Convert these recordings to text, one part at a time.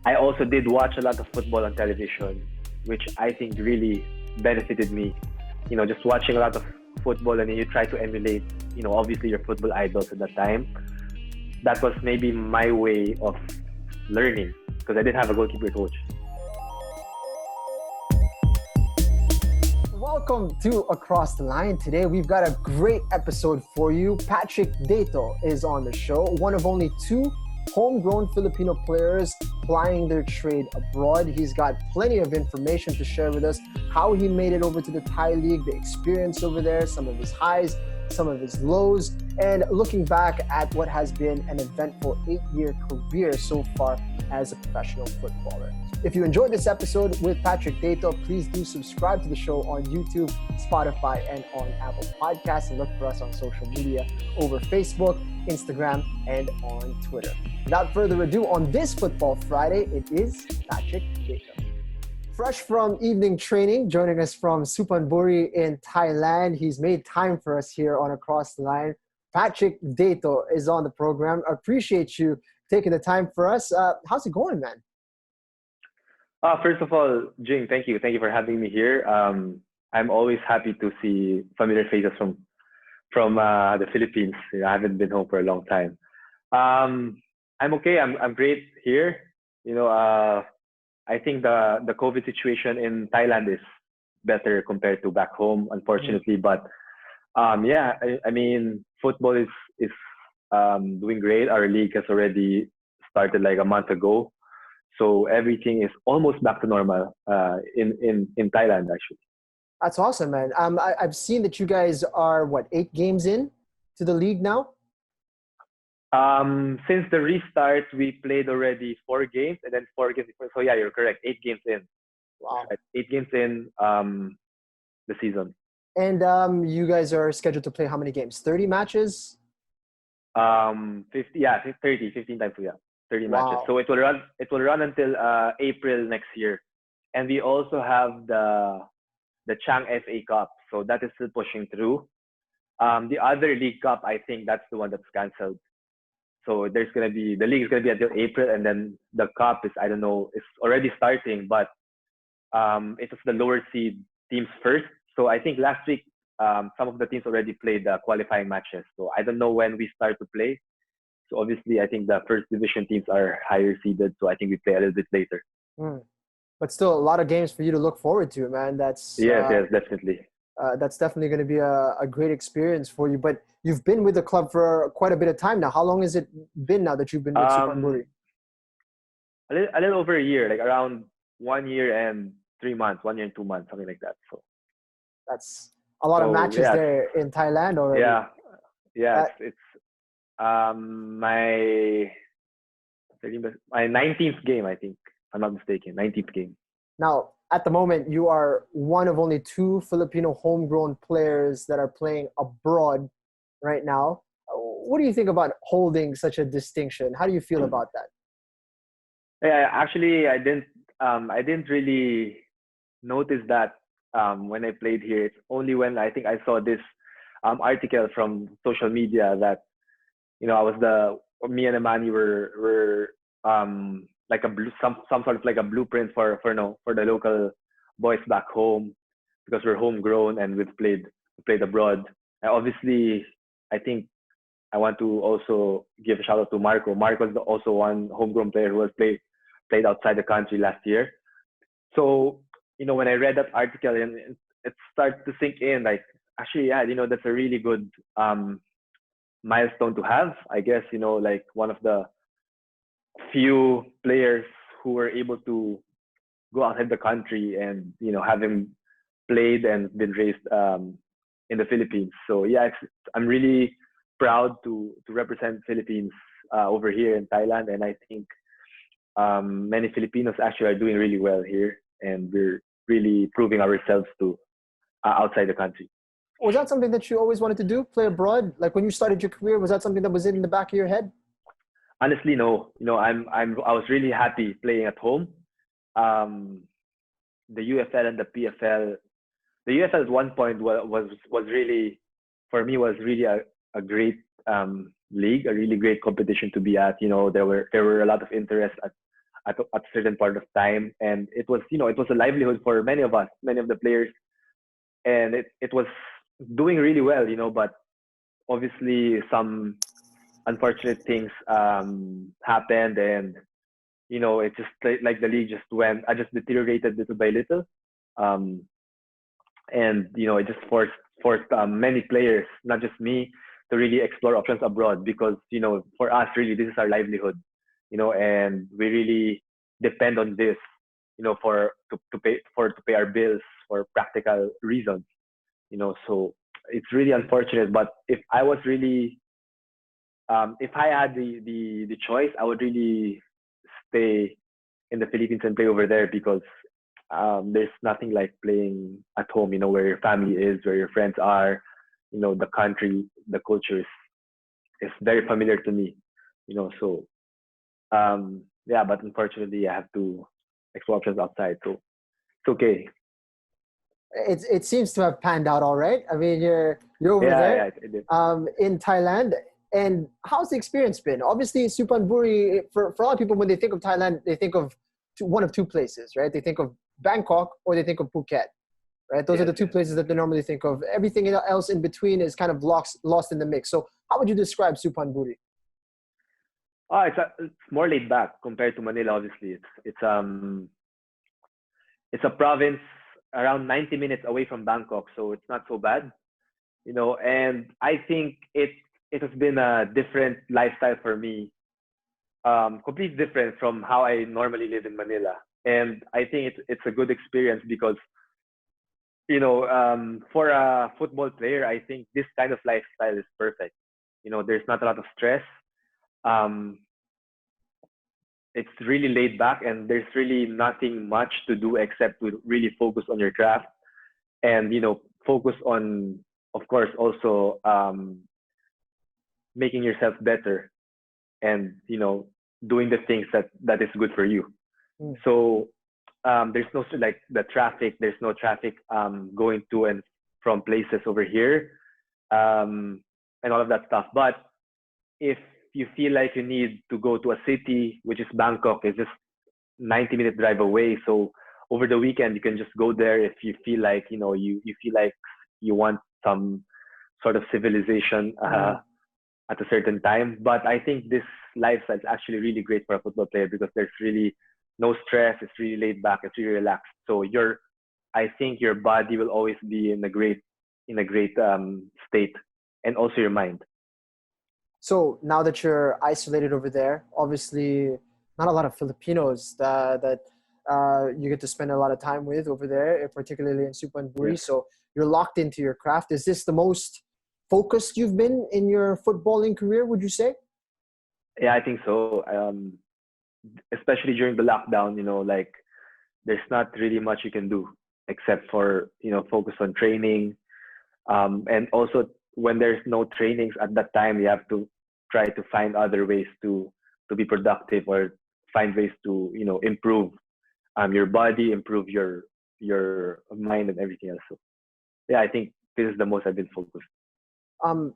I also did watch a lot of football on television, which I think really benefited me. Just watching a lot of football and then you try to emulate, obviously your football idols at that time. That was maybe my way of learning because I didn't have a goalkeeper coach. Welcome to Across the Line. Today we've got a great episode for you. Patrick Deyto is on the show, one of only two homegrown Filipino players plying their trade abroad. He's got plenty of information to share with us, how he made it over to the Thai League, the experience over there, some of his highs, some of his lows, and looking back at what has been an eventful 8-year career so far as a professional footballer. If you enjoyed this episode with Patrick Deyto, please do subscribe to the show on YouTube, Spotify, and on Apple Podcasts, and look for us on social media over Facebook, Instagram, and on Twitter. Without further ado, on this Football Friday, it is Patrick Deyto. Fresh from evening training, joining us from Suphan Buri in Thailand. He's made time for us here on Across the Line. Patrick Deyto is on the program. I appreciate you taking the time for us. How's it going, man? First of all, Jing, thank you. Thank you for having me here. I'm always happy to see familiar faces from the Philippines. I haven't been home for a long time. I'm okay. I'm great here. I think the COVID situation in Thailand is better compared to back home, unfortunately. But I mean, football is doing great. Our league has already started like a month ago. So everything is almost back to normal in Thailand, actually. That's awesome, man. I've seen that you guys are, 8 games in to the league now? Since the restart, we played already 4 games and then 4 games. So yeah, you're correct. 8 games in. Wow. 8 games in the season. And you guys are scheduled to play how many games? 30 matches? 15 times, yeah. 30 matches. So it will run until April next year. And we also have the Chang FA Cup. So that is still pushing through. The other League Cup, I think that's the one that's cancelled. So the league is gonna be until April, and then the cup is, I don't know, it's already starting, but it was the lower seed teams first. So I think last week some of the teams already played the qualifying matches. So I don't know when we start to play. So obviously, I think the first division teams are higher seeded. So I think we play a little bit later. But still, a lot of games for you to look forward to, man. Yes, definitely. That's definitely going to be a great experience for you. But you've been with the club for quite a bit of time now. How long has it been now that you've been with Suphan Buri? A little over a year, like around 1 year and 3 months, 1 year and 2 months, something like that. So that's a lot of matches there in Thailand already. Yeah. It's my 19th game, I think, if I'm not mistaken. 19th game. Now, at the moment, you are one of only 2 Filipino homegrown players that are playing abroad right now. What do you think about holding such a distinction? How do you feel about that? Yeah, actually, I didn't really notice that when I played here. It's only when I think I saw this article from social media that me and Amani were like some sort of like a blueprint for the local boys back home, because we're homegrown and we've played abroad. And obviously, I think I want to also give a shout out to Marco. Marco is also one homegrown player who has played outside the country last year. So when I read that article, and it started to sink in, like, actually, yeah, that's a really good milestone to have, I guess. Like one of the few players who were able to go outside the country and having played and been raised in the Philippines. So yeah, I'm really proud to represent Philippines over here in Thailand, and I think many Filipinos actually are doing really well here, and we're really proving ourselves to outside the country. Was that something that you always wanted to do, play abroad? Like when you started your career, was that something that was in the back of your head? Honestly, no. I was really happy playing at home. The UFL and the PFL. The UFL at one point was really, for me, was really a great league, a really great competition to be at. There were a lot of interest at a certain part of time, and it was it was a livelihood for many of us, many of the players, and it was doing really well, but obviously some unfortunate things happened, and it just like the league just went, I just deteriorated little by little, um, and it just forced many players, not just me, to really explore options abroad because for us really this is our livelihood, and we really depend on this, for to pay our bills for practical reasons, so it's really unfortunate. But if I had the choice, I would really stay in the Philippines and play over there because there's nothing like playing at home, where your family is, where your friends are, the country, the culture is very familiar to me, so yeah, but unfortunately I have to explore options outside. So it's okay. It seems to have panned out all right. I mean, you're over Yeah, there yeah, it did. in Thailand. And how's the experience been? Obviously, Suphan Buri, for a lot of people, when they think of Thailand, they think of one of two places, right? They think of Bangkok or they think of Phuket, right? Those are Yes, the two yes. places that they normally think of. Everything else in between is kind of lost in the mix. So how would you describe Suphan Buri? It's more laid back compared to Manila. Obviously, it's a province around 90 minutes away from Bangkok, so it's not so bad, And I think it has been a different lifestyle for me, completely different from how I normally live in Manila. And I think it's a good experience because for a football player, I think this kind of lifestyle is perfect. There's not a lot of stress. Um, it's really laid back, and there's really nothing much to do except to really focus on your craft and focus on, of course, also making yourself better and doing the things that is good for you. Hmm. So there's no like the traffic. There's no traffic going to and from places over here, and all of that stuff. But if you feel like you need to go to a city, which is Bangkok, it's just 90-minute drive away. So over the weekend, you can just go there if you feel like you feel like you want some sort of civilization at a certain time. But I think this lifestyle is actually really great for a football player because there's really no stress. It's really laid back. It's really relaxed. So I think your body will always be in a great state, and also your mind. So now that you're isolated over there, obviously not a lot of Filipinos that you get to spend a lot of time with over there, particularly in Suphan Yes. Buri. So you're locked into your craft. Is this the most focused you've been in your footballing career, would you say? Yeah, I think so. Especially during the lockdown, like there's not really much you can do except for focus on training. And also when there's no trainings at that time, you have to try to find other ways to be productive or find ways to improve your body, improve your mind and everything else. So yeah, I think this is the most I've been focused. Um,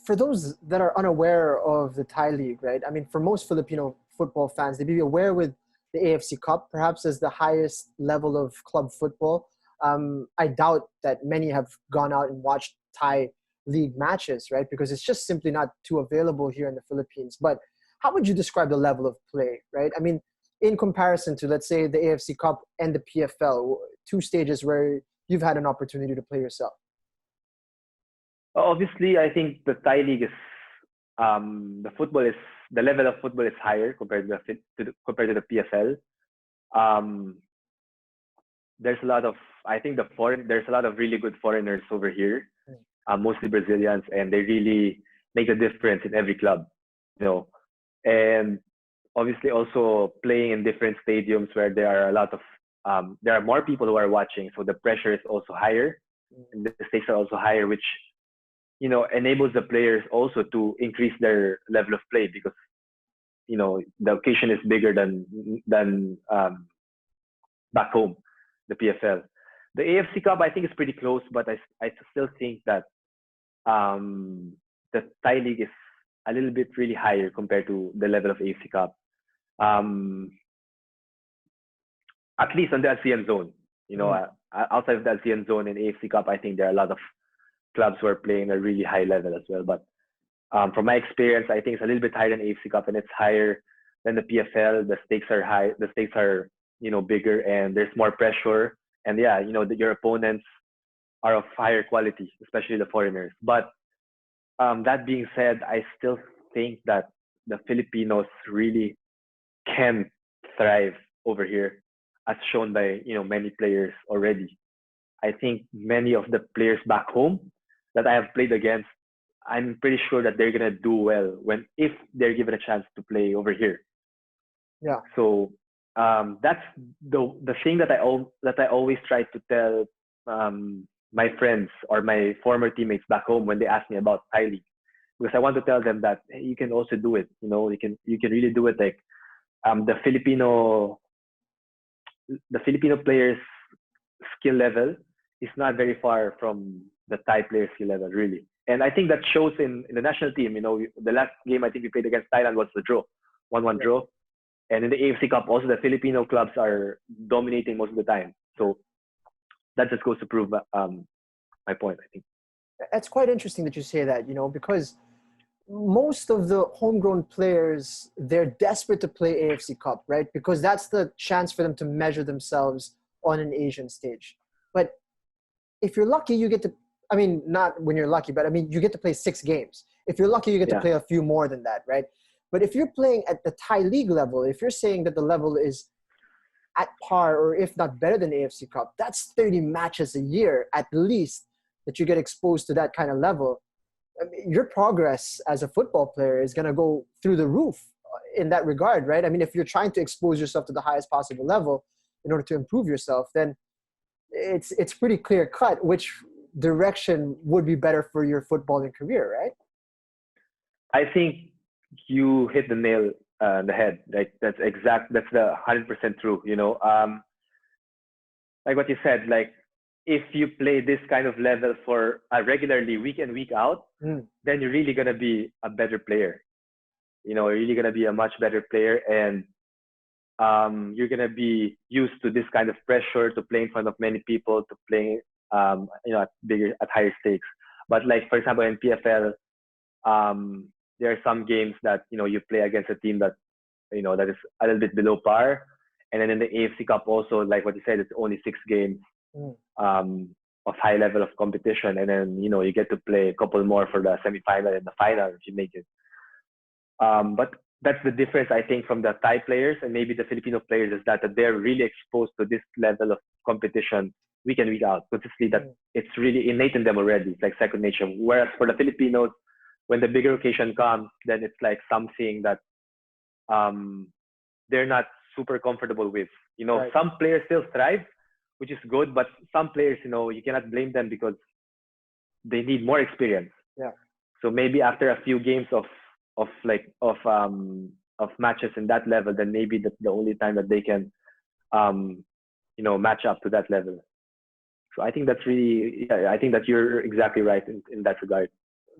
for those that are unaware of the Thai League, right? I mean, for most Filipino football fans, they'd be aware with the AFC Cup, perhaps as the highest level of club football. I doubt that many have gone out and watched Thai League matches, right? Because it's just simply not too available here in the Philippines. But how would you describe the level of play, right? I mean, in comparison to, let's say, the AFC Cup and the PFL, two stages where you've had an opportunity to play yourself. Obviously, I think the Thai league is the level of football is higher compared compared to the PSL. Um, there's a lot of I think there's a lot of really good foreigners over here, mostly Brazilians, and they really make a difference in every club, you know. And obviously, also playing in different stadiums where there are more people who are watching, so the pressure is also higher, and the stakes are also higher, which enables the players also to increase their level of play because the occasion is bigger than back home, the PFL. The AFC Cup I think is pretty close, but I still think that um, the Thai League is a little bit really higher compared to the level of AFC Cup. Um, at least on the ASEAN zone. Mm. Outside of the ASEAN zone in AFC Cup, I think there are a lot of clubs who are playing a really high level as well. But from my experience, I think it's a little bit higher than AFC Cup, and it's higher than the PFL. The stakes are high. The stakes are bigger, and there's more pressure. And yeah, your opponents are of higher quality, especially the foreigners. But that being said, I still think that the Filipinos really can thrive over here, as shown by many players already. I think many of the players back home that I have played against, I'm pretty sure that they're gonna do well if they're given a chance to play over here. Yeah. So that's the thing that I always try to tell my friends or my former teammates back home when they ask me about Thai league, because I want to tell them that, hey, you can also do it. You can really do it. Like the Filipino players skill level is not very far from the Thai player skill level, really. And I think that shows in the national team. The last game I think we played against Thailand was the draw, 1-1 draw. And in the AFC Cup, also the Filipino clubs are dominating most of the time. So that just goes to prove my point, I think. It's quite interesting that you say that, because most of the homegrown players, they're desperate to play AFC Cup, right? Because that's the chance for them to measure themselves on an Asian stage. But if you're lucky, you get to, I mean, not when you're lucky, but I mean, you get to play 6 games. If you're lucky, you get to play a few more than that, right? But if you're playing at the Thai league level, if you're saying that the level is at par or if not better than AFC Cup, that's 30 matches a year at least that you get exposed to that kind of level. I mean, your progress as a football player is going to go through the roof in that regard, right? I mean, if you're trying to expose yourself to the highest possible level in order to improve yourself, then it's pretty clear cut which direction would be better for your footballing career, right? I think you hit the nail on the head. Like that's the 100% true. Like what you said, like if you play this kind of level for regularly week in week out, then you're really gonna be a better player. You're really gonna be a much better player, and you're gonna be used to this kind of pressure, to play in front of many people, to play at higher stakes. But like for example in PFL, there are some games that you play against a team that that is a little bit below par, and then in the AFC Cup also, like what you said, it's only 6 games of high level of competition, and then you get to play a couple more for the semi-final and the final if you make it. But that's the difference, I think, from the Thai players and maybe the Filipino players, is that they're really exposed to this level of competition week in week out, consistently, that it's really innate in them already. It's like second nature. Whereas for the Filipinos, when the bigger occasion comes, then it's like something that they're not super comfortable with. Right. Some players still thrive, which is good, but some players, you cannot blame them because they need more experience. Yeah. So maybe after a few games of matches in that level, then maybe that's the only time that they can match up to that level. So I think that's really, I think that you're exactly right in that regard.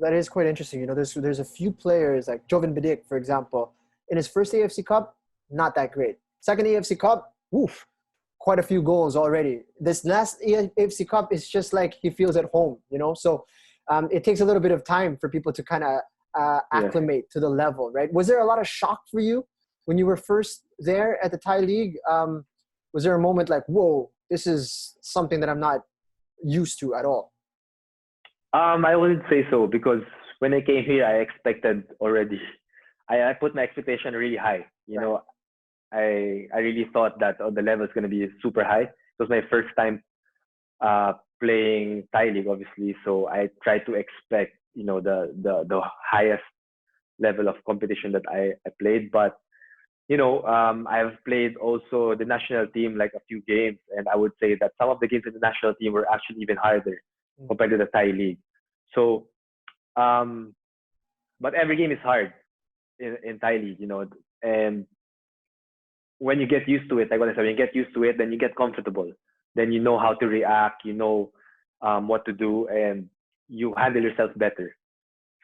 That is quite interesting. There's a few players like Jovan Bidik, for example, in his first AFC Cup, not that great. Second AFC Cup, quite a few goals already. This last AFC Cup is just like he feels at home, So it takes a little bit of time for people to kind of acclimate to the level, right? Was there a lot of shock for you when you were first there at the Thai League? Was there a moment like, whoa, this is something that I'm not used to at all? I wouldn't say so, because when I came here, I expected already. I put my expectation really high. I really thought that the level is going to be super high. It was my first time playing Thai League, obviously. So I tried to expect, the highest level of competition that I played. But, I've played also the national team like a few games. And I would say that some of the games in the national team were actually even harder compared to the Thai League. So, but every game is hard in Thai League, and when you get used to it, like what I said, when you get used to it, then you get comfortable. Then you know how to react, what to do, and you handle yourself better.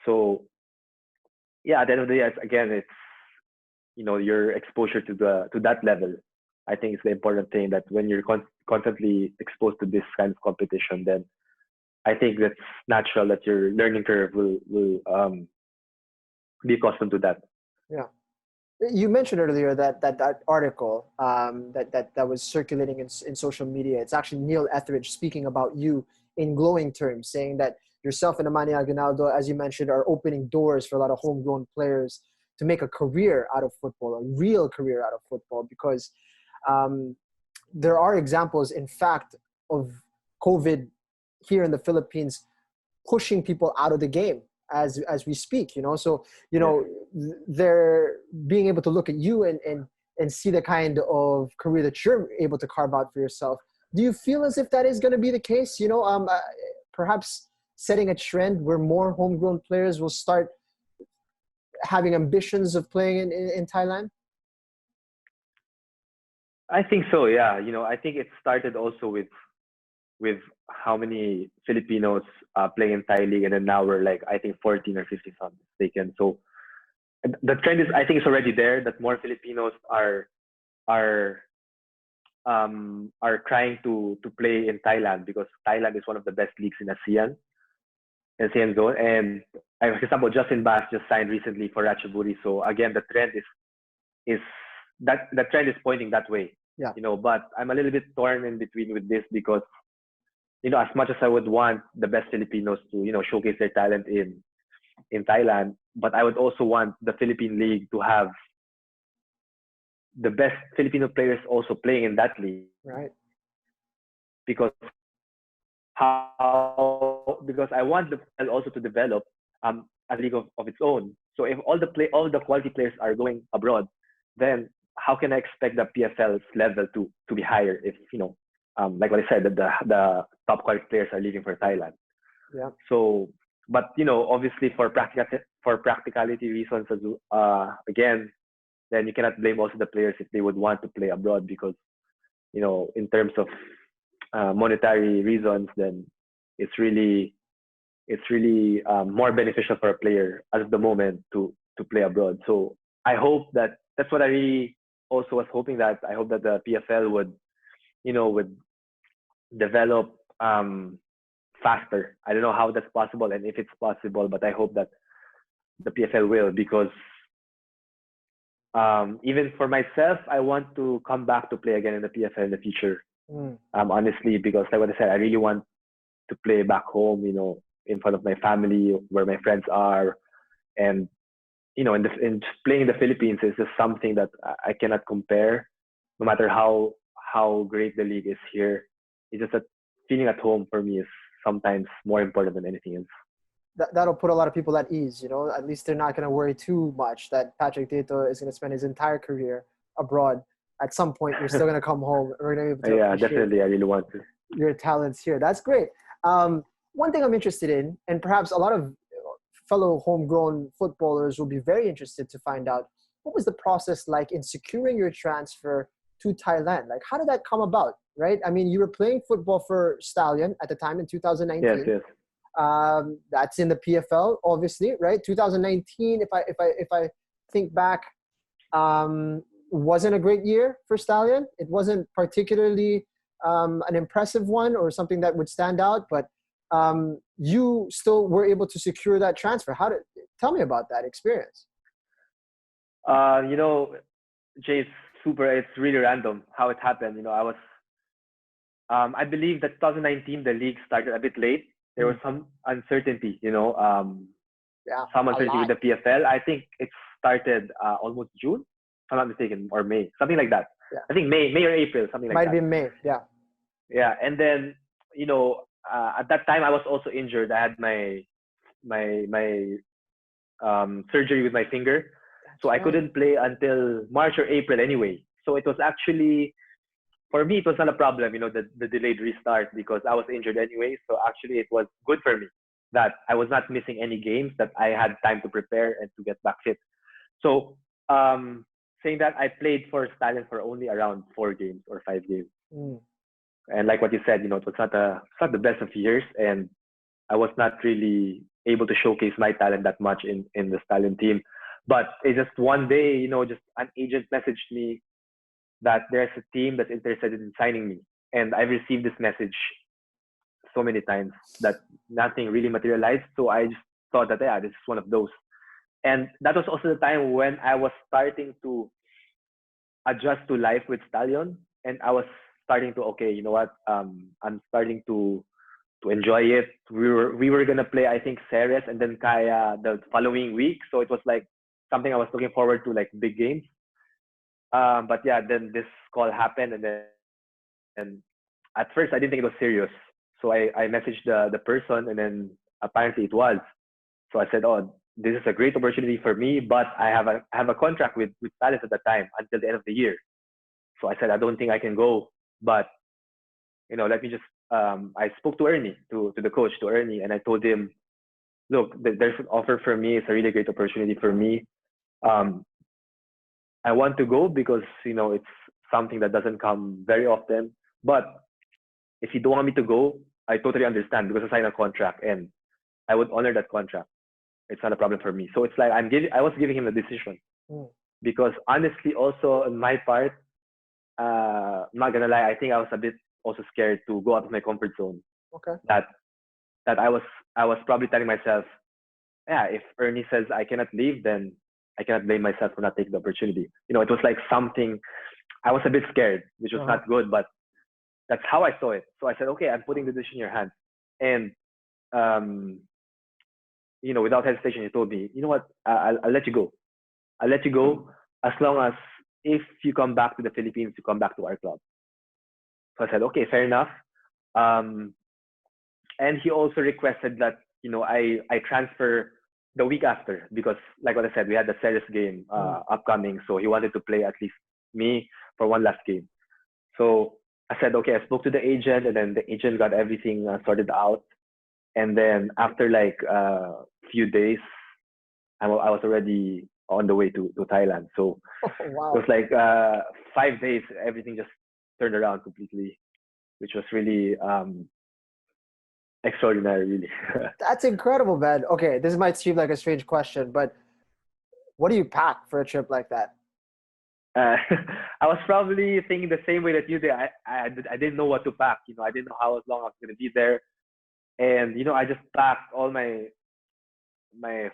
So, yeah, at the end of the day, again, it's your exposure to that level. I think it's the important thing that when you're constantly exposed to this kind of competition, then I think that's natural that your learning curve will be accustomed to that. Yeah. You mentioned earlier that article that was circulating in social media. It's actually Neil Etheridge speaking about you in glowing terms, saying that yourself and Amani Aguinaldo, as you mentioned, are opening doors for a lot of homegrown players to make a career out of football, a real career out of football, because um, there are examples, in fact, of COVID here in the Philippines pushing people out of the game as we speak, so Yes. they're being able to look at you and see the kind of career that you're able to carve out for yourself. Do you feel as if that is going to be the case, perhaps setting a trend where more homegrown players will start having ambitions of playing in Thailand? I think so. Yeah. I think it started also with how many Filipinos play in Thai league, and then now we're like I think 14 or 15, if I'm mistaken. So the trend is I think it's already there that more Filipinos are are trying to play in Thailand because Thailand is one of the best leagues in ASEAN zone. And for example, Justin Bass just signed recently for Buri. So again, the trend is that the trend is pointing that way. Yeah. But I'm a little bit torn in between with this because as much as I would want the best Filipinos to showcase their talent in Thailand, but I would also want the Philippine League to have the best Filipino players also playing in that league. Right. Because because I want the PL also to develop a league of its own. So if all the quality players are going abroad, then how can I expect the PFL's level to be higher if like what I said, that the top quality players are leaving for Thailand. Yeah. So, but obviously for practicality reasons, again, then you cannot blame also the players if they would want to play abroad because in terms of monetary reasons, then it's really more beneficial for a player at the moment to play abroad. So I hope that's what I really also was hoping, that I hope that the PFL would develop faster. I don't know how that's possible and if it's possible, but I hope that the PFL will, because even for myself, I want to come back to play again in the PFL in the future. Honestly, because like what I said, I really want to play back home, in front of my family, where my friends are, and in just playing in the Philippines is just something that I cannot compare, no matter how great the league is here. It's just that feeling at home for me is sometimes more important than anything else. That'll put a lot of people at ease, at least they're not going to worry too much that Patrick Deyto is going to spend his entire career abroad. At some point, you're still going to come home. We're going to be able to appreciate definitely. I really want to. Your talents here. That's great. One thing I'm interested in, and perhaps a lot of fellow homegrown footballers will be very interested to find out, what was the process like in securing your transfer to Thailand? Like, how did that come about, right? I mean, you were playing football for Stallion at the time in 2019. Yes. That's in the PFL, obviously, right? 2019, if I think back, wasn't a great year for Stallion. It wasn't particularly an impressive one or something that would stand out, but you still were able to secure that transfer. Tell me about that experience? Jay, it's really random how it happened. I believe that 2019 the league started a bit late. There was some uncertainty, some uncertainty with the PFL. I think it started almost June, if I'm not mistaken, or May, something like that. Yeah. I think May or April, something like that. Might have been May, yeah. Yeah, and then at that time I was also injured. I had my surgery with my finger, so I couldn't play until March or April anyway. So it was actually, for me, it was not a problem, the delayed restart, because I was injured anyway. So actually it was good for me that I was not missing any games, that I had time to prepare and to get back fit. So saying that, I played for Stallion for only around 4 games or 5 games. And like what you said, it was not the best of years, and I was not really able to showcase my talent that much in the Stallion team. But it's just one day, just an agent messaged me that there's a team that's interested in signing me. And I've received this message so many times that nothing really materialized. So I just thought that, yeah, this is one of those. And that was also the time when I was starting to adjust to life with Stallion. And I was starting to, okay, you know what? I'm starting to enjoy it. We were gonna play, I think, Ceres and then Kaya the following week. So it was like something I was looking forward to, like big games. But yeah, then this call happened, and then at first I didn't think it was serious. So I messaged the person, and then apparently it was. So I said, oh, this is a great opportunity for me, but I have a contract with Palace at the time until the end of the year. So I said, I don't think I can go, but let me just. I spoke to Ernie, to the coach, to Ernie, and I told him, look, there's an offer for me. It's a really great opportunity for me. Um, I want to go because it's something that doesn't come very often. But if you don't want me to go, I totally understand because I signed a contract and I would honor that contract. It's not a problem for me. So it's like I was giving him a decision Mm. because honestly, also on my part, I'm not gonna lie, I think I was a bit also scared to go out of my comfort zone. Okay. That that I was probably telling myself, yeah, if Ernie says I cannot leave, then I cannot blame myself for not taking the opportunity. It was like something I was a bit scared, which was Uh-huh. not good, but that's how I saw it. So I said, okay, I'm putting the decision in your hands. And um, without hesitation, he told me, you know what, I'll let you go. I'll let you go as long as if you come back to the Philippines, you come back to our club. So I said, okay, fair enough. Um, and he also requested that I transfer the week after because, like what I said, we had the Ceres game Mm. upcoming, so he wanted to play at least me for one last game. So I said, okay, I spoke to the agent, and then the agent got everything sorted out. And then after like a few days, I was already on the way to Thailand. So Oh, it was wow. like 5 days, everything just turned around completely, which was really extraordinary, really. That's incredible, man. Okay, this might seem like a strange question, but what do you pack for a trip like that? uh, I was probably thinking the same way that you did. I didn't know what to pack. I didn't know how long I was going to be there. And, I just packed all my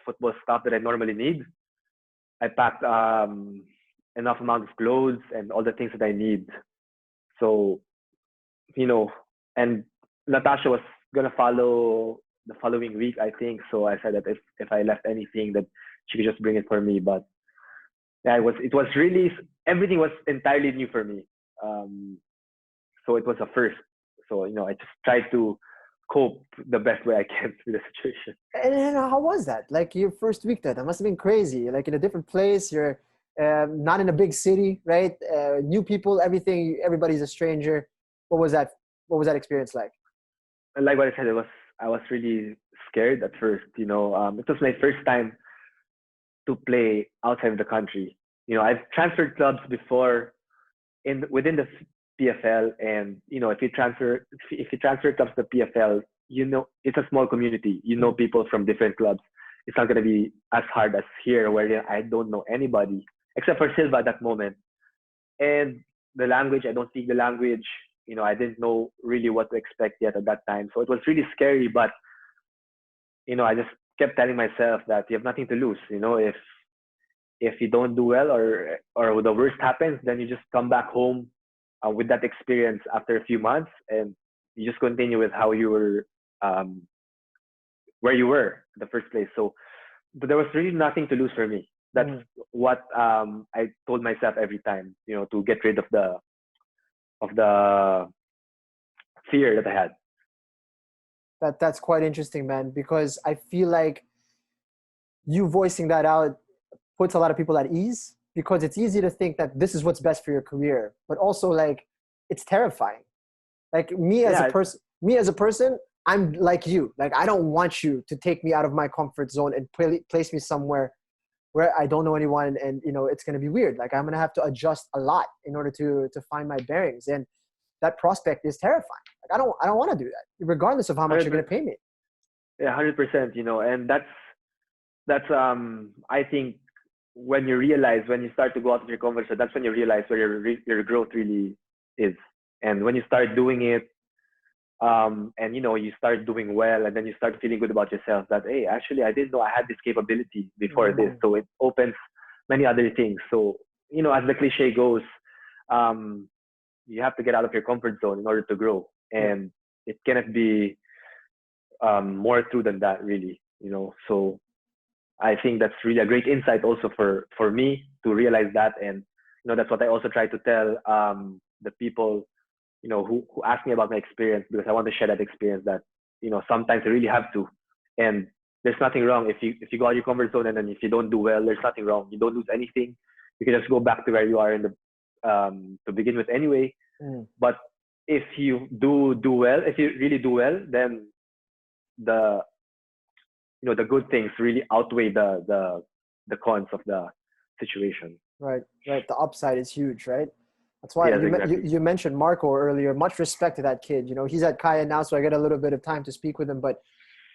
football stuff that I normally need. I packed enough amount of clothes and all the things that I need. So, you know, and Natasha was gonna follow the following week, I think. So I said that if I left anything, that she could just bring it for me. But yeah, it was really, everything was entirely new for me. Um, so it was a first. So I just tried to cope the best way I can with the situation. And how was that? Like your first week there, that must have been crazy. Like in a different place, you're not in a big city, right? New people, everything, everybody's a stranger. What was that? What was that experience like? And like what I said, I was really scared at first. It was my first time to play outside of the country. I've transferred clubs before within the PFL, and if you transfer clubs to PFL, it's a small community. Mm. People from different clubs. It's not gonna be as hard as here, where I don't know anybody except for Silva at that moment. And the language, I don't speak the language. I didn't know really what to expect yet at that time, so it was really scary. But I just kept telling myself that you have nothing to lose. If you don't do well, or the worst happens, then you just come back home with that experience after a few months, and you just continue with how you were, where you were in the first place. So, but there was really nothing to lose for me. That's Mm. what I told myself every time, to get rid of the fear that I had. That's quite interesting, man, because I feel like you voicing that out puts a lot of people at ease because it's easy to think that this is what's best for your career, but also like it's terrifying. Like Yeah, me as a person, I'm like you. Like I don't want you to take me out of my comfort zone and place me somewhere where I don't know anyone, and it's going to be weird. Like I'm going to have to adjust a lot in order to find my bearings, and that prospect is terrifying. Like I don't want to do that, regardless of how much you're going to 100%. pay me. Yeah, 100%. And that's I think when you realize, when you start to go out of your comfort zone, that's when you realize where your growth really is. And when you start doing it, and you start doing well, and then you start feeling good about yourself, that hey, actually I didn't know I had this capability before this. Mm, So it opens many other things. So as the cliche goes, um, you have to get out of your comfort zone in order to grow, yeah, and it cannot be more true than that, really. So I think that's really a great insight also for me to realize that. And that's what I also try to tell the people who ask me about my experience, because I want to share that experience, that sometimes you really have to. And there's nothing wrong if you go out your comfort zone, and then if you don't do well, there's nothing wrong. You don't lose anything. You can just go back to where you are in the to begin with anyway. mm, But if you do well, if you really do well, then the the good things really outweigh the cons of the situation. right, right. The upside is huge, right? That's why Yes, you exactly. you mentioned Marco earlier. Much respect to that kid. He's at Kaya now, so I get a little bit of time to speak with him. But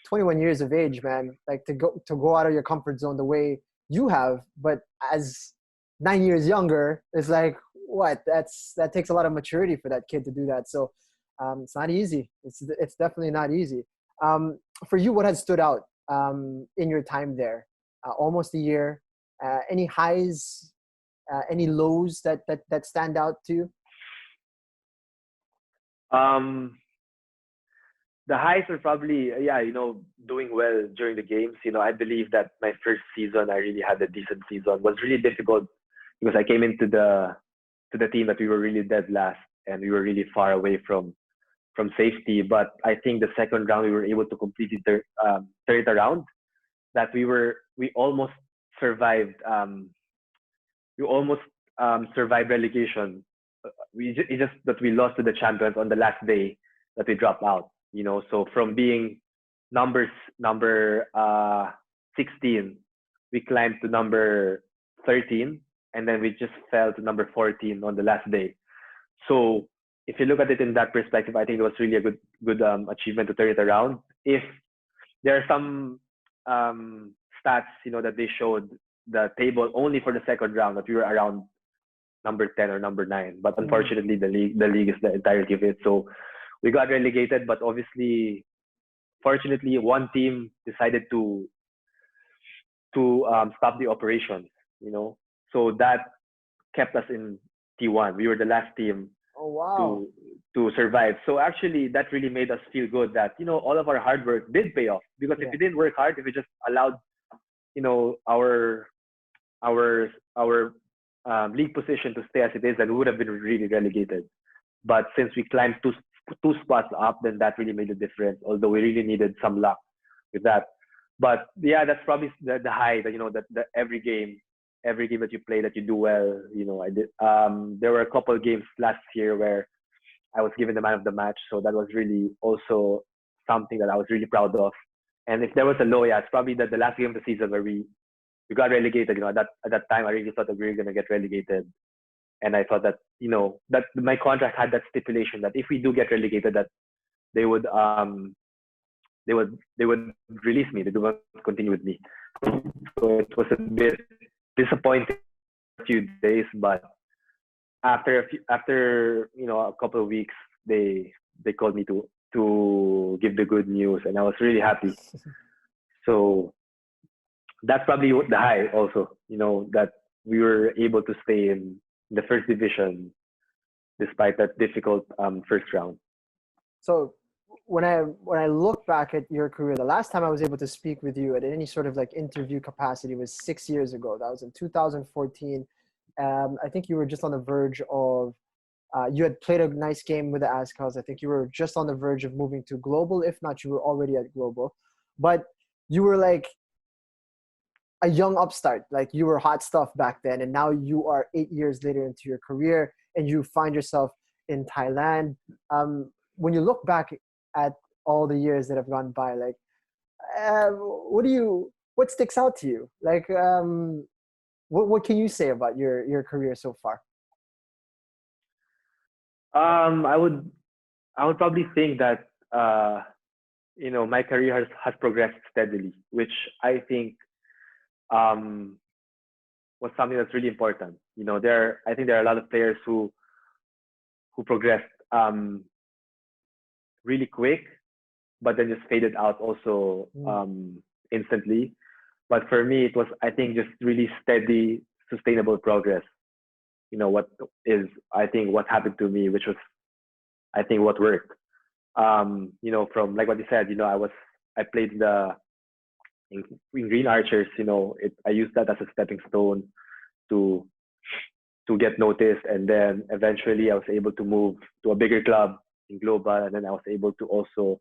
21 years of age, man, like to go out of your comfort zone the way you have, but as 9 years younger, it's like what? That takes a lot of maturity for that kid to do that. So it's not easy. It's definitely not easy. For you, what has stood out in your time there? Almost a year. Any highs, any lows that stand out to you? Um, the highs are probably, yeah, doing well during the games. I believe that my first season, I really had a decent season. Was really difficult because I came into the team that we were really dead last, and we were really far away from safety. But I think the second round we were able to completely turn it around. That we almost survived. We almost survived relegation. It's just that we lost to the champions on the last day that we dropped out. So from being number 16, we climbed to number 13, and then we just fell to number 14 on the last day. So if you look at it in that perspective, I think it was really a good achievement to turn it around. If there are some stats, that they showed the table only for the second round, that we were around number 10 or number 9. But Mm, unfortunately, the league is the entirety of it. So we got relegated. But obviously, fortunately, one team decided to stop the operations. So that kept us in T1. We were the last team oh wow. to to survive. So actually, that really made us feel good that all of our hard work did pay off. Because if Yeah. we didn't work hard, if we just allowed our league position to stay as it is, then we would have been really relegated. But since we climbed two spots up, then that really made a difference. Although we really needed some luck with that. But yeah, that's probably the high. That that every game that you play, that you do well. I did. There were a couple of games last year where I was given the man of the match, so that was really also something that I was really proud of. And if there was a low, yeah, it's probably the last game of the season where we got relegated. At that time, I really thought that we were gonna get relegated, and I thought that that my contract had that stipulation that if we do get relegated, that they would they would release me. They do not continue with me. So it was a bit disappointing for a few days, but after a couple of weeks, they called me to give the good news, and I was really happy. So that's probably the high also. That we were able to stay in the first division despite that difficult first round. So when I look back at your career, the last time I was able to speak with you at any sort of like interview capacity was 6 years ago. That was in 2014. I think you were just on the verge of. You had played a nice game with the Azkals. I think you were just on the verge of moving to global. If not, you were already at global. But you were like a young upstart. Like you were hot stuff back then, and now you are 8 years later into your career, and you find yourself in Thailand. When you look back at all the years that have gone by, like what sticks out to you? Like what can you say about your career so far? I would probably think that my career has progressed steadily, which I think um was something that's really important. I think there are a lot of players who progressed really quick, but then just faded out also instantly. But for me, it was, I think, just really steady, sustainable progress. What is, I think, what happened to me, which was, I think, what worked. From like what you said, I played in Green Archers. I used that as a stepping stone to get noticed, and then eventually I was able to move to a bigger club in Global, and then I was able to also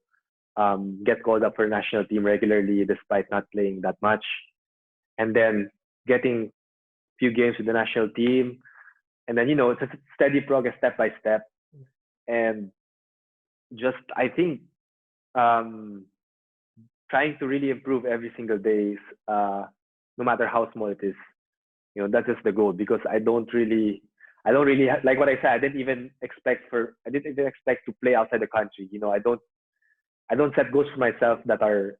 get called up for national team regularly despite not playing that much, and then getting few games with the national team, and then it's a steady progress step by step, and just I think trying to really improve every single day, no matter how small it is. That's just the goal, because I don't really like what I said. I didn't even expect to play outside the country. I don't set goals for myself that are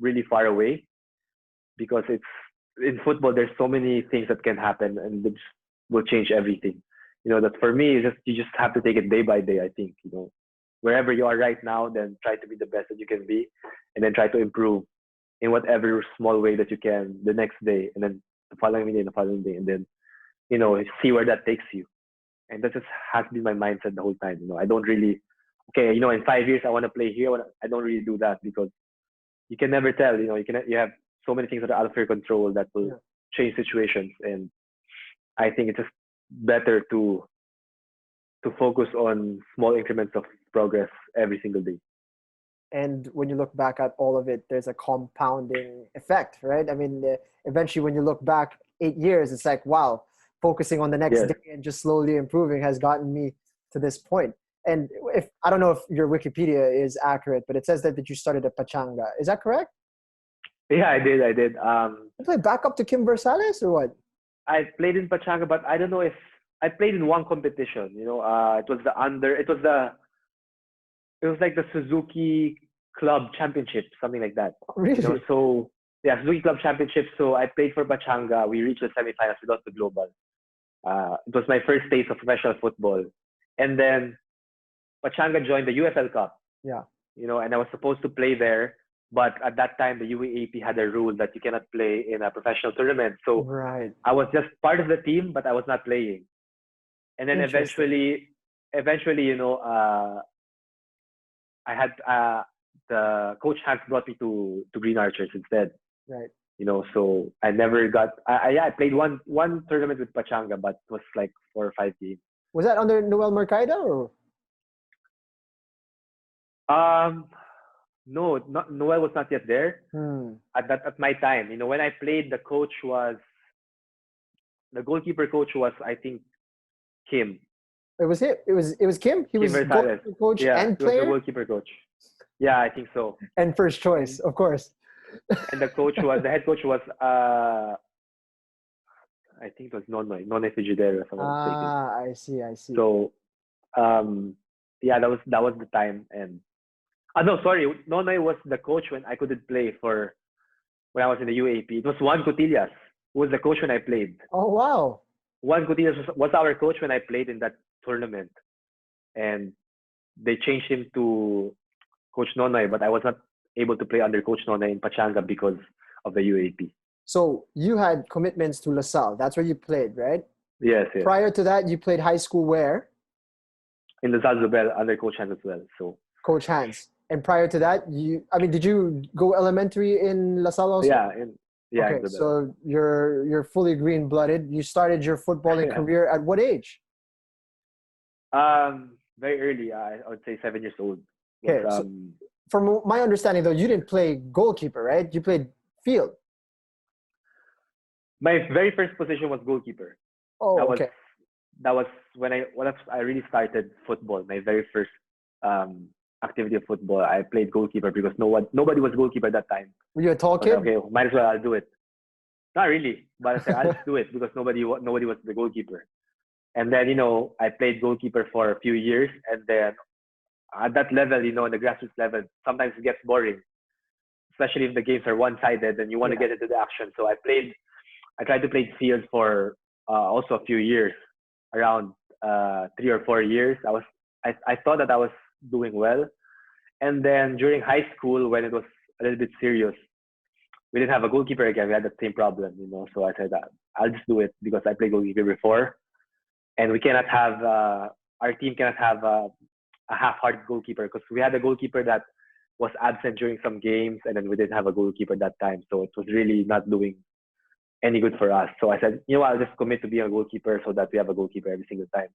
really far away, because it's in football. There's so many things that can happen, and it will change everything. That for me, you just have to take it day by day. I think wherever you are right now, then try to be the best that you can be, and then try to improve in whatever small way that you can the next day, and then the following day, and the following day, and then see where that takes you. And that just has been my mindset the whole time. I don't really, okay, in 5 years I want to play here. I don't really do that, because you can never tell. You have so many things that are out of your control that will change situations, and I think it's just better to focus on small increments of progress every single day. And when you look back at all of it, there's a compounding effect, right? I mean, eventually when you look back 8 years, it's like, wow, focusing on the next day and just slowly improving has gotten me to this point. And I don't know if your Wikipedia is accurate, but it says that you started at Pachanga. Is that correct? Yeah, I did. You played back up to Kim Versales or what? I played in Pachanga, but I don't know if I played in one competition. It was like the Suzuki Club Championship, something like that. Really? So yeah, Suzuki Club Championship. So I played for Pachanga. We reached the semifinals. We got to Global. It was my first taste of professional football, and then Pachanga joined the UFL Cup. Yeah. And I was supposed to play there, but at that time the UAAP had a rule that you cannot play in a professional tournament. So right. I was just part of the team, but I was not playing. And then eventually, I had the coach Hans brought me to Green Archers instead. Right. So I never got. I played one tournament with Pachanga, but it was like 4 or 5 games. Was that under Noel Mercado or? No, Noel was not yet there at my time. When I played, the goalkeeper coach was, I think, Kim. It was him. It was Kim. He was goalkeeper coach and player. He was the goalkeeper coach. Yeah, I think so. And first choice, of course. And the head coach was I think it was Nonnoy Frigidaire, if I'm not mistaken. I see. So yeah, that was the time. And no, sorry, Nonnoy was the coach when I couldn't play when I was in the UAP. It was Juan Cotillas who was the coach when I played. Oh wow. Juan Cotillas was our coach when I played in that tournament, and they changed him to Coach Nonnoy, but I was not able to play under Coach Nonnoy in Pachanga because of the UAP. So you had commitments to LaSalle. That's where you played, right? Yes. Prior to that, you played high school where? In LaSalle Zobel under Coach Hans as well. So Coach Hans. And prior to that, did you go elementary in LaSalle also? Yeah. Okay, so you're fully green-blooded. You started your footballing career at what age? Very early. I would say 7 years old. Okay. So from my understanding, though, you didn't play goalkeeper, right? You played field. My very first position was goalkeeper. Oh, okay. That was when I really started football. My very first activity of football. I played goalkeeper because nobody was goalkeeper at that time. Were you a tall kid? Okay, might as well I'll do it. Not really, but I said I'll do it because nobody was the goalkeeper. And then I played goalkeeper for a few years, and then at that level, the grassroots level, sometimes it gets boring, especially if the games are one-sided and you want to get into the action. So I played I tried to play field for also a few years, around 3 or 4 years. I thought that I was doing well, and then during high school when it was a little bit serious, we didn't have a goalkeeper again. We had the same problem, So I said that I'll just do it because I played goalkeeper before, and we cannot have our team cannot have a half-hearted goalkeeper because we had a goalkeeper that was absent during some games, and then we didn't have a goalkeeper that time, so it was really not doing any good for us. So I said, I'll just commit to being a goalkeeper so that we have a goalkeeper every single time.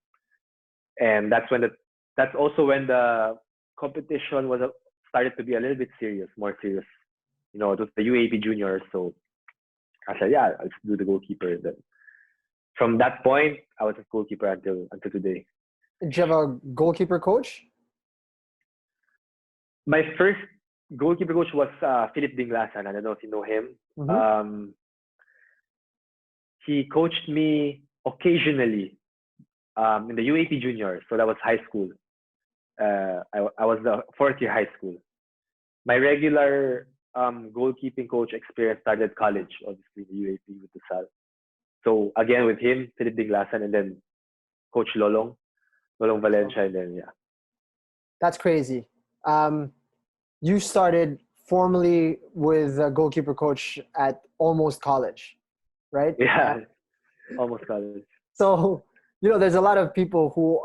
And that's also when the competition started to be a little bit serious, more serious. It was the UAP juniors, so I said, yeah, I'll just do the goalkeeper. Then from that point, I was a goalkeeper until today. Did you have a goalkeeper coach? My first goalkeeper coach was Philip Dinglasan. I don't know if you know him. Mm-hmm. He coached me occasionally in the UAP juniors, so that was high school. I was the fourth year high school. My regular goalkeeping coach experience started college, obviously the UAP with the Sal. So again with him, Philip Dinglasan, and then Coach Lolong Valencia, and then yeah. That's crazy. You started formally with a goalkeeper coach at almost college, right? Yeah, almost college. So, there's a lot of people who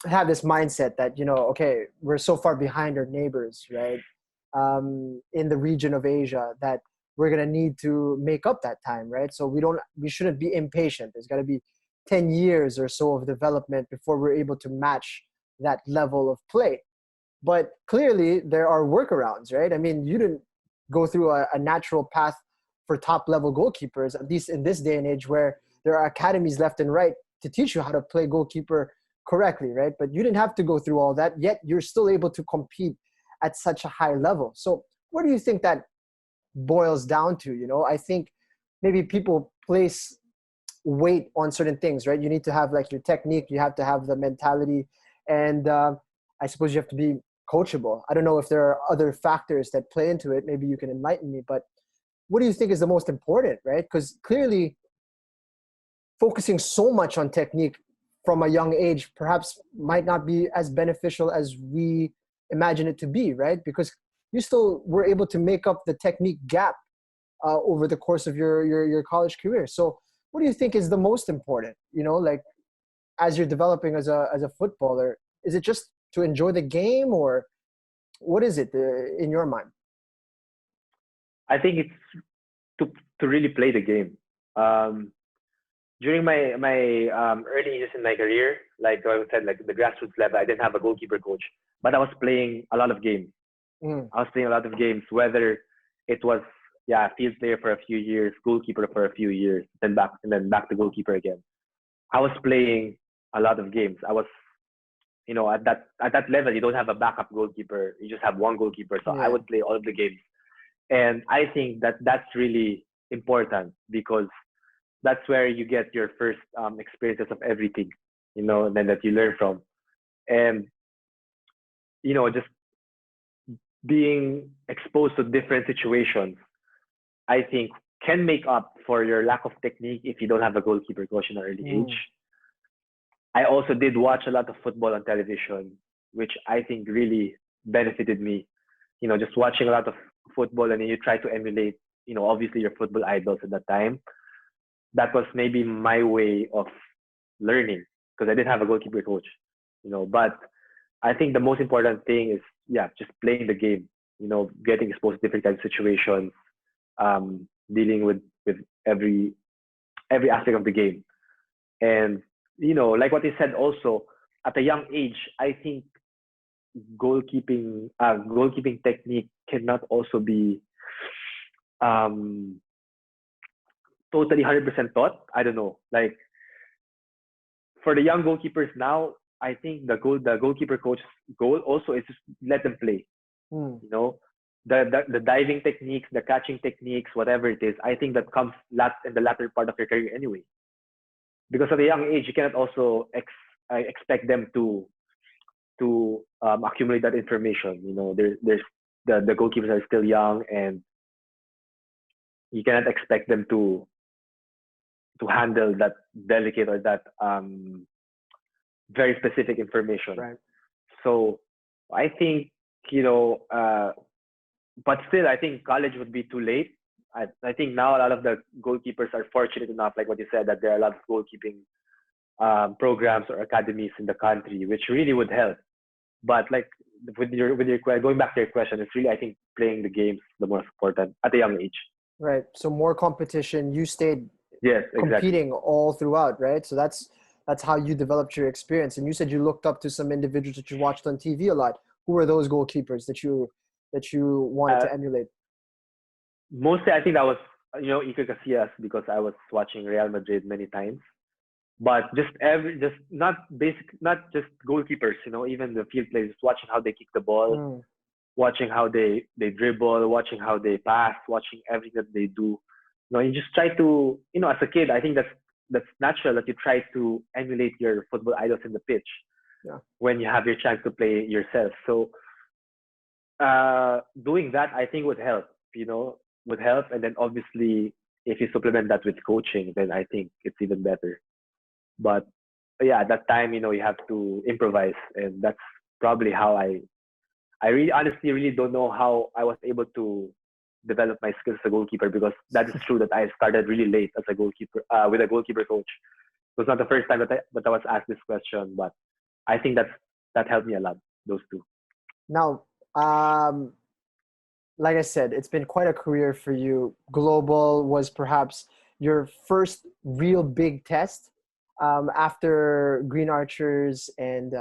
have this mindset that, okay, we're so far behind our neighbors, right? In the region of Asia that we're going to need to make up that time, right? So we shouldn't be impatient. There's got to be 10 years or so of development before we're able to match that level of play. But clearly there are workarounds, right? I mean, you didn't go through a natural path for top level goalkeepers, at least in this day and age where there are academies left and right to teach you how to play goalkeeper correctly, right? But you didn't have to go through all that, yet you're still able to compete at such a high level. So what do you think that boils down to? I think maybe people place weight on certain things, right? You need to have like your technique, you have to have the mentality, and I suppose you have to be coachable. I don't know if there are other factors that play into it. Maybe you can enlighten me, but what do you think is the most important, right? Because clearly focusing so much on technique from a young age perhaps might not be as beneficial as we imagine it to be, right? Because you still were able to make up the technique gap over the course of your college career. So what do you think is the most important, like as you're developing as a footballer? Is it just to enjoy the game, or what is it in your mind? I think it's to really play the game. During my early years in my career, like I said, like the grassroots level, I didn't have a goalkeeper coach, but I was playing a lot of games. I was playing a lot of games, whether it was field player for a few years, goalkeeper for a few years, then back to goalkeeper again. I was playing a lot of games. I was, at that level, you don't have a backup goalkeeper. You just have one goalkeeper. So I would play all of the games, and I think that's really important because that's where you get your first experiences of everything, then that you learn from, and just being exposed to different situations, I think can make up for your lack of technique if you don't have a goalkeeper coach in an early age. I also did watch a lot of football on television, which I think really benefited me. Just watching a lot of football, and then you try to emulate, obviously your football idols at that time. That was maybe my way of learning because I didn't have a goalkeeper coach, but I think the most important thing is, just playing the game, getting exposed to different kinds of situations, dealing with every aspect of the game. And, like what you said also, at a young age, I think goalkeeping technique cannot also be totally 100% taught. I don't know. Like for the young goalkeepers now, I think the goalkeeper coach's goal also is just let them play. The diving techniques, the catching techniques, whatever it is, I think that comes in the latter part of your career anyway. Because at a young age, you cannot also expect them to accumulate that information. There's the goalkeepers are still young, and you cannot expect them to handle that delicate or that very specific information. Right. So I think, you know, but still, I think college would be too late. I think now a lot of the goalkeepers are fortunate enough, like what you said, that there are a lot of goalkeeping programs or academies in the country, which really would help. But like going back to your question, it's really, I think, playing the games the most important at a young age. Right. So more competition. You stayed Yes, exactly. competing all throughout, right? So that's how you developed your experience. And you said you looked up to some individuals that you watched on TV a lot. Who were those goalkeepers that you wanted Uh, to emulate? Mostly, I think that was, Iker Casillas, because I was watching Real Madrid many times. But just not just goalkeepers, even the field players, watching how they kick the ball, Mm, watching how they dribble, watching how they pass, watching everything that they do. You just try to, as a kid, I think that's natural that you try to emulate your football idols in the pitch yeah. when you have your chance to play yourself. So doing that, I think would help. And then obviously, if you supplement that with coaching, then I think it's even better. But yeah, at that time, you have to improvise, and that's probably how I really honestly really don't know how I was able to develop my skills as a goalkeeper, because that is true that I started really late as a goalkeeper with a goalkeeper coach. It was not the first time that I was asked this question, but I think that helped me a lot. Those two. Now, like I said, it's been quite a career for you. Global was perhaps your first real big test after Green Archers and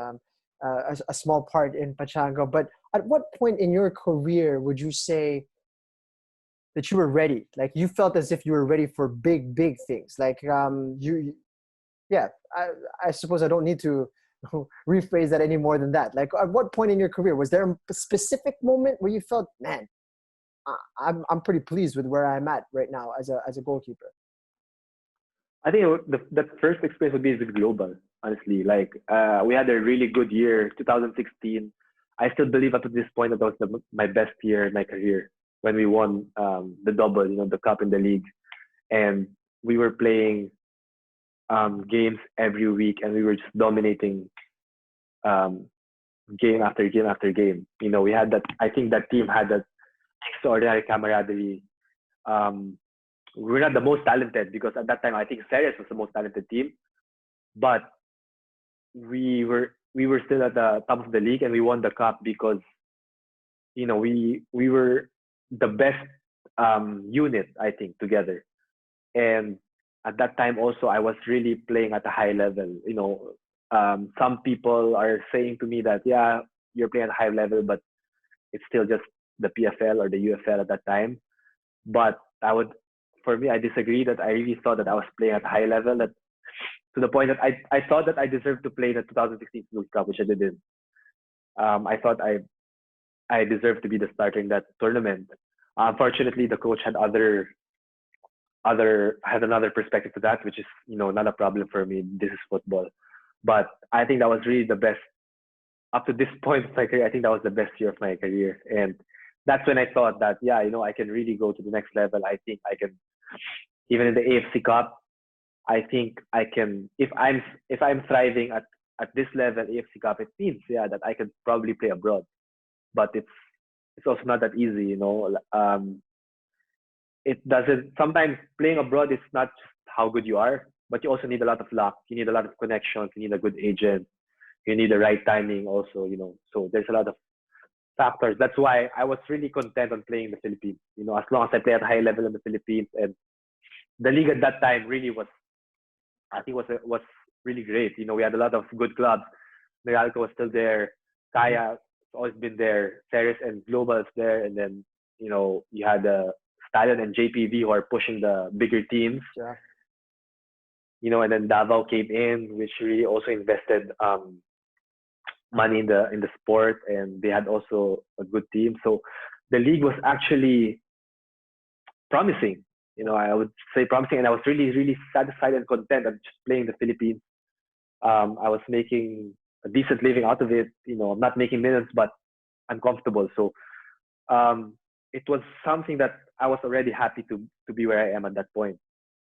a small part in Pachanga. But at what point in your career would you say that you were ready? Like you felt as if you were ready for big, big things. Like yeah, I suppose I don't need to rephrase that any more than that. Like at what point in your career was there a specific moment where you felt, man, I'm pretty pleased with where I'm at right now as a goalkeeper? I think the first experience would be with Global. Honestly, like we had a really good year, 2016. I still believe up to this point that was my best year in my career when we won the double, the cup in the league, and we were playing games every week, and we were just dominating um, game after game after game. We had that. I think that team had that extraordinary camaraderie. Um, we're not the most talented, because at that time I think Ceres was the most talented team, but we were still at the top of the league, and we won the cup because we were the best unit, I think, together. And at that time also, I was really playing at a high level. Some people are saying to me that, yeah, you're playing at a high level, but it's still just the PFL or the UFL at that time. But for me, I disagree. That I really thought that I was playing at a high level, that to the point that I thought that I deserved to play the 2016 World Cup, which I didn't. I thought I deserved to be the starter in that tournament. Unfortunately, the coach had another perspective to that, which is not a problem for me. This is football. But I think that was really the best up to this point of my career. I think that was the best year of my career, and that's when I thought that, yeah, I can really go to the next level. I think I can, even in the AFC Cup. I think I can, if I'm thriving at this level, AFC Cup, it means, yeah, that I can probably play abroad. But it's also not that easy. It doesn't. Sometimes playing abroad is not just how good you are, but you also need a lot of luck. You need a lot of connections. You need a good agent. You need the right timing also. So there's a lot of factors. That's why I was really content on playing in the Philippines. As long as I play at a high level in the Philippines, and the league at that time really was, I think, was really great. We had a lot of good clubs. Meralco was still there. Mhm. Kaya has always been there. Ceres and Global is there, and then you had Stallion and JPV who are pushing the bigger teams. Yeah. And then Davao came in, which really also invested money in the sport, and they had also a good team. So the league was actually promising. I would say promising, and I was really, really satisfied and content of just playing the Philippines. I was making a decent living out of it. I'm not making millions, but I'm comfortable. So it was something that I was already happy to be where I am at that point.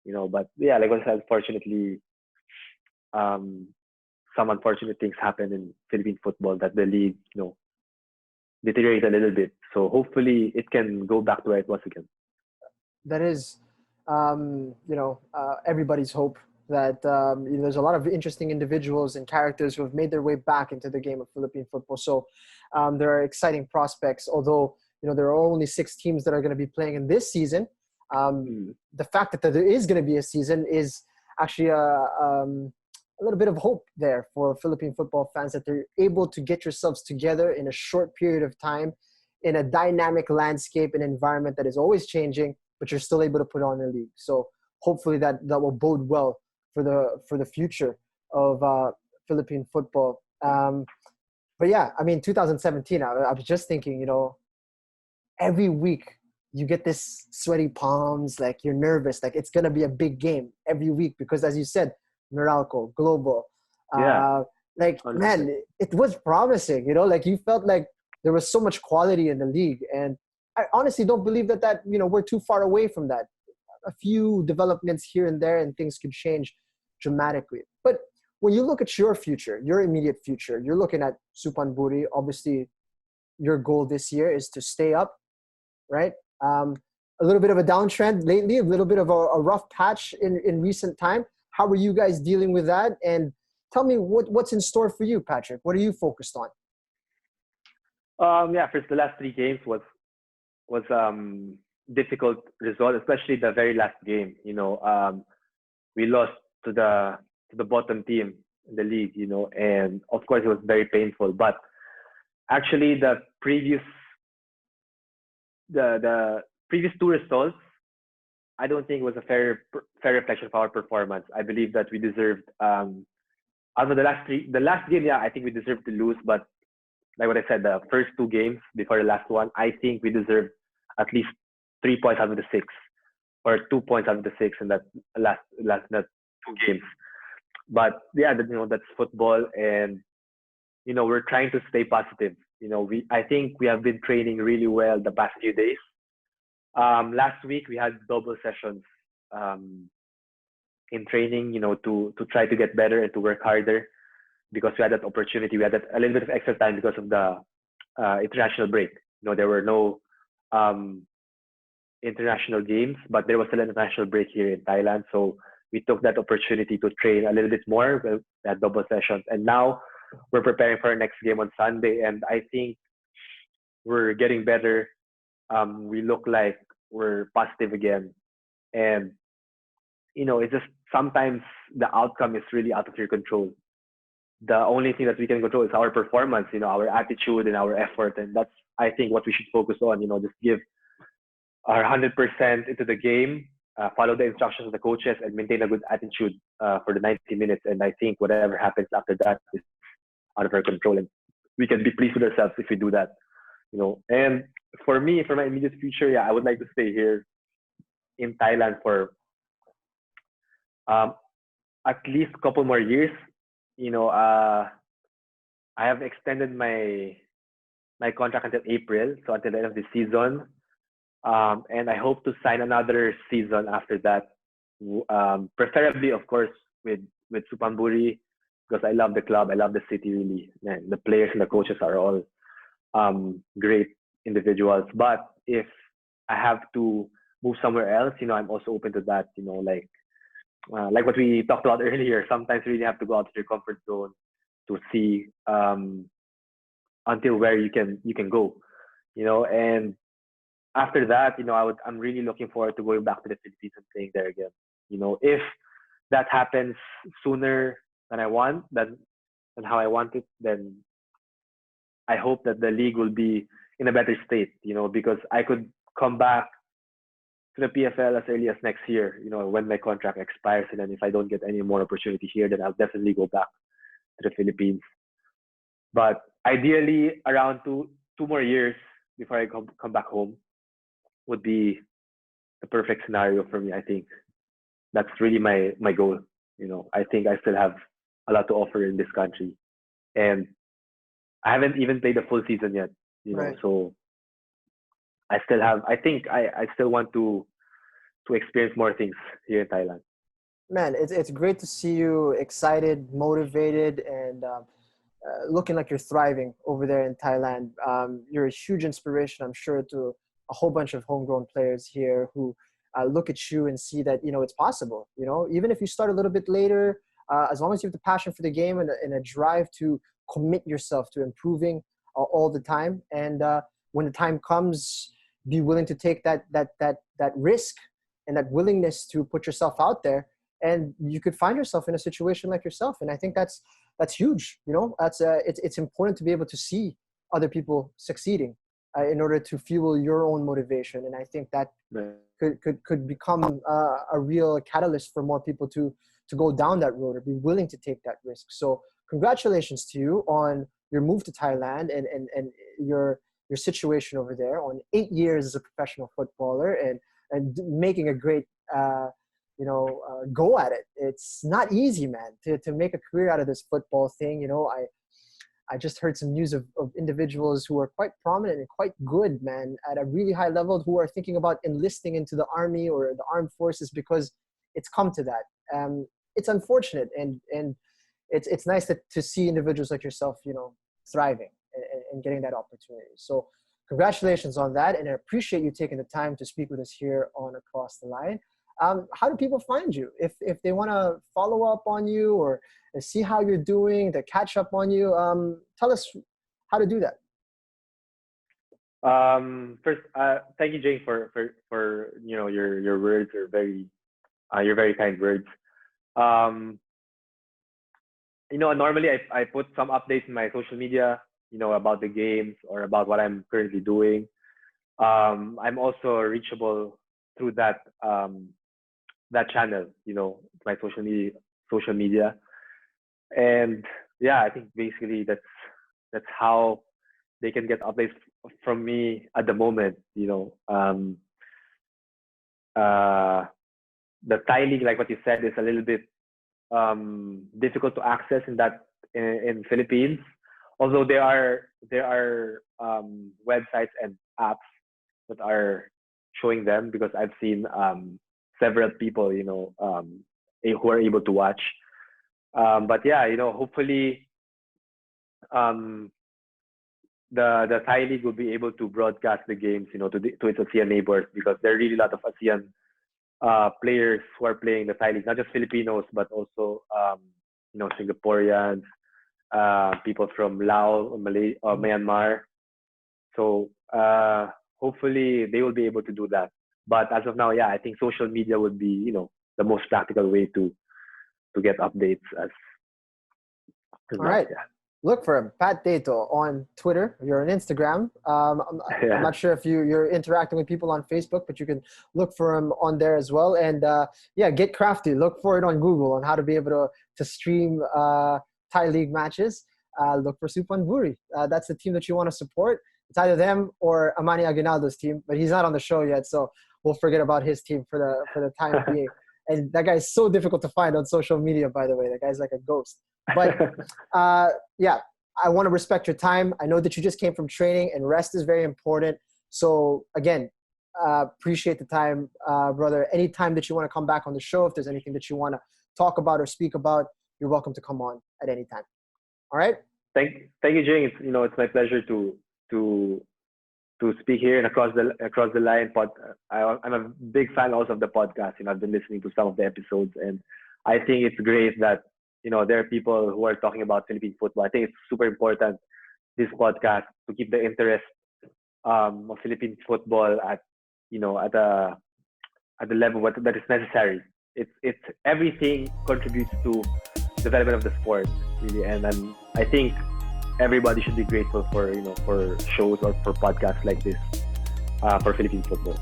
But yeah, like I said, unfortunately, um, some unfortunate things happen in Philippine football that the league, deteriorate a little bit. So hopefully it can go back to where it was again. That is, everybody's hope that there's a lot of interesting individuals and characters who have made their way back into the game of Philippine football. So there are exciting prospects, although, there are only 6 teams that are going to be playing in this season. Mm. The fact that there is going to be a season is actually a little bit of hope there for Philippine football fans, that they're able to get yourselves together in a short period of time in a dynamic landscape and environment that is always changing, but you're still able to put on a league. So hopefully that will bode well for the future of Philippine football. But yeah, I mean, 2017, I was just thinking, every week you get this sweaty palms, like you're nervous, like it's gonna be a big game every week because, as you said, Meralco, Global, Yeah, like 100%. man, it was promising. Like you felt like there was so much quality in the league, and I honestly don't believe that we're too far away from that. A few developments here and there, and things could change dramatically. But when you look at your future, your immediate future, you're looking at Suphan Buri. Obviously, your goal this year is to stay up, right? Um, a little bit of a downtrend lately, a little bit of a rough patch in recent time. How are you guys dealing with that? And tell me what's in store for you, Patrick. What are you focused on? Yeah, first the last 3 games was difficult result, especially the very last game. We lost to the bottom team in the league. And of course it was very painful. But actually, the previous 2 results, I don't think it was a fair reflection of our performance. I believe that we deserved out of the last game, yeah, I think we deserved to lose. But like what I said, the first 2 games before the last one, I think we deserved at least 3 points out of the 6, or 2 points out of the 6 in that last that 2 games. But yeah, that's football, and we're trying to stay positive. I think we have been training really well the past few days. Last week we had double sessions um, in training, to try to get better and to work harder, because we had that opportunity. We had a little bit of extra time because of the international break. There were no um, international games, but there was still an international break here in Thailand. So we took that opportunity to train a little bit more. We had double sessions, and now we're preparing for our next game on Sunday. And I think we're getting better. We look like we're positive again, and it's just sometimes the outcome is really out of your control. The only thing that we can control is our performance, our attitude and our effort. And that's, I think, what we should focus on, just give our 100% into the game, follow the instructions of the coaches, and maintain a good attitude for the 90 minutes. And I think whatever happens after that is out of our control. And we can be pleased with ourselves if we do that. And for me, for my immediate future, yeah, I would like to stay here in Thailand for um, at least a couple more years. I have extended my contract until April, so until the end of the season. And I hope to sign another season after that. Preferably, of course, with Supamburi, because I love the club, I love the city really. And the players and the coaches are all great individuals. But if I have to move somewhere else, I'm also open to that. Like what we talked about earlier. Sometimes you really have to go out of your comfort zone to see until where you can go. And after that, I'm really looking forward to going back to the Philippines and playing there again. If that happens sooner than I want, than how I want it, then I hope that the league will be in a better state. Because I could come back to the PFL as early as next year. When my contract expires, and then if I don't get any more opportunity here, then I'll definitely go back to the Philippines. But ideally, around two more years before I come back home would be the perfect scenario for me. I think that's really my goal. I think I still have a lot to offer in this country, and I haven't even played a full season yet. Right. So I still have. I think I still want to experience more things here in Thailand. Man, it's great to see you excited, motivated, and looking like you're thriving over there in Thailand. You're a huge inspiration, I'm sure, to a whole bunch of homegrown players here who look at you and see that, it's possible. Even if you start a little bit later, as long as you have the passion for the game and a drive to commit yourself to improving all the time. And when the time comes, be willing to take that risk and that willingness to put yourself out there. And you could find yourself in a situation like yourself. And I think that's huge. It's important to be able to see other people succeeding in order to fuel your own motivation. And I think that could become a real catalyst for more people to go down that road or be willing to take that risk. So congratulations to you on your move to Thailand and your situation over there, on 8 years as a professional footballer and making a great go at it. It's not easy, man, to make a career out of this football thing. I just heard some news of individuals who are quite prominent and quite good, man, at a really high level, who are thinking about enlisting into the army or the armed forces because it's come to that. It's unfortunate, and it's nice to see individuals like yourself, thriving and getting that opportunity. So congratulations on that, and I appreciate you taking the time to speak with us here on Across the Line. How do people find you if they want to follow up on you or see how you're doing, to catch up on you? Tell us how to do that. First, thank you, Jane, for your words are your very kind words. Normally I put some updates in my social media, about the games or about what I'm currently doing. I'm also reachable through that channel, my social media. And yeah, I think basically that's how they can get updates from me at the moment. The Thai league, like what you said, is a little bit difficult to access in Philippines. Although there are websites and apps that are showing them, because I've seen several people who are able to watch. But yeah, hopefully the Thai league will be able to broadcast the games to its ASEAN neighbors, because there are really a lot of ASEAN players who are playing the Thai league, not just Filipinos, but also Singaporeans, people from Laos, Myanmar. So hopefully they will be able to do that. But as of now, yeah, I think social media would be the most practical way to get updates. All right. Yeah. Look for him, Pat Deyto, on Twitter. You're on Instagram. I'm not sure if you're interacting with people on Facebook, but you can look for him on there as well. And get crafty. Look for it on Google on how to be able to stream Thai League matches. Look for Suphan Buri. That's the team that you want to support. It's either them or Amani Aguinaldo's team, but he's not on the show yet, so we'll forget about his team for the time being. And that guy is so difficult to find on social media, by the way. That guy's like a ghost. But I want to respect your time. I know that you just came from training, and rest is very important. So again, appreciate the time, brother. Anytime that you want to come back on the show, if there's anything that you want to talk about or speak about, you're welcome to come on at any time. All right. Thank you, Jing. It's my pleasure to speak here and across the line. I'm a big fan also of the podcast. I've been listening to some of the episodes, and I think it's great that there are people who are talking about Philippine football. I think it's super important, this podcast, to keep the interest of Philippine football at the level that is necessary. It's everything contributes to development of the sport, really, and I think everybody should be grateful for shows or for podcasts like this for Philippine football.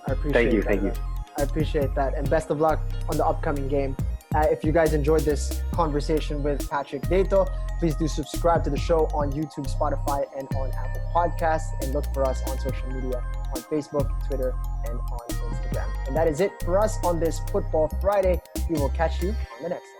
I appreciate Thank you. I appreciate that, and best of luck on the upcoming game. If you guys enjoyed this conversation with Patrick Deyto, please do subscribe to the show on YouTube, Spotify, and on Apple Podcasts, and look for us on social media on Facebook, Twitter, and on Instagram. And that is it for us on this Football Friday. We will catch you on the next one.